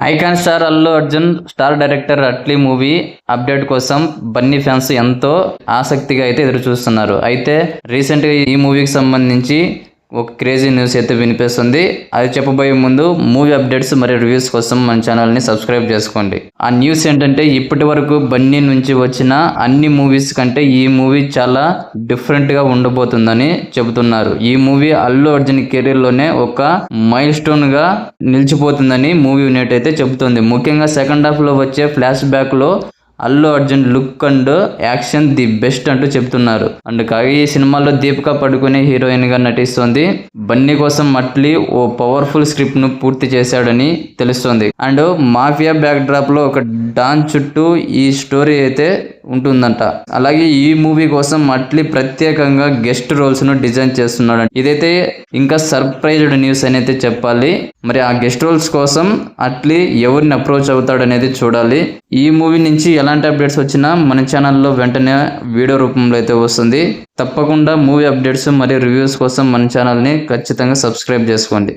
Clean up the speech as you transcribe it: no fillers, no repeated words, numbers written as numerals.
Icon star Allu Arjun star director Atlee movie update కోసం Bunny fans ఎంతో ఆసక్తిగా అయితే ఎదురు చూస్తున్నారు. అయితే రీసెంట్ గా ఈ మూవీకి సంబంధించి ఒక క్రేజీ న్యూస్ అయితే వినిపిస్తుంది. అది చెప్పబోయే ముందు మూవీ అప్డేట్స్ మరియు రివ్యూస్ కోసం మన ఛానల్ని సబ్స్క్రైబ్ చేసుకోండి. ఆ న్యూస్ ఏంటంటే ఇప్పటి వరకు బన్నీ నుంచి వచ్చిన అన్ని మూవీస్ కంటే ఈ మూవీ చాలా డిఫరెంట్గా ఉండబోతుందని చెబుతున్నారు. ఈ మూవీ అల్లు అర్జున్ కెరీర్ లోనే ఒక మైల్ స్టోన్ గా నిలిచిపోతుందని మూవీ యూనిట్ అయితే చెబుతుంది. ముఖ్యంగా సెకండ్ హాఫ్ లో వచ్చే ఫ్లాష్ బ్యాక్ లో Allu Arjun look and action the best అంటూ చెప్తున్నారు. అండ్ ఈ సినిమాలో దీపికా పడుకునే హీరోయిన్ గా నటిస్తుంది. బన్నీ కోసం అట్లీ ఓ పవర్ఫుల్ స్క్రిప్ట్ ను పూర్తి చేశాడని తెలుస్తుంది. అండ్ మాఫియా బ్యాక్ డ్రాప్ లో ఒక డాన్ చుట్టూ ఈ స్టోరీ అయితే ఉంటుందంట. అలాగే ఈ మూవీ కోసం అట్లీ ప్రత్యేకంగా గెస్ట్ రోల్స్ ను డిజైన్ చేస్తున్నాడు. ఇదైతే ఇంకా సర్ప్రైజ్డ్ న్యూస్ అని అయితే చెప్పాలి. మరి ఆ గెస్ట్ రోల్స్ కోసం అట్లీ ఎవరిని అప్రోచ్ అవుతాడు అనేది చూడాలి. ఈ మూవీ నుంచి ఎలాంటి అప్డేట్స్ వచ్చినా మన ఛానల్లో వెంటనే వీడియో రూపంలో అయితే వస్తుంది. తప్పకుండా మూవీ అప్డేట్స్ మరియు రివ్యూస్ కోసం మన ఛానల్ని ఖచ్చితంగా సబ్స్క్రైబ్ చేసుకోండి.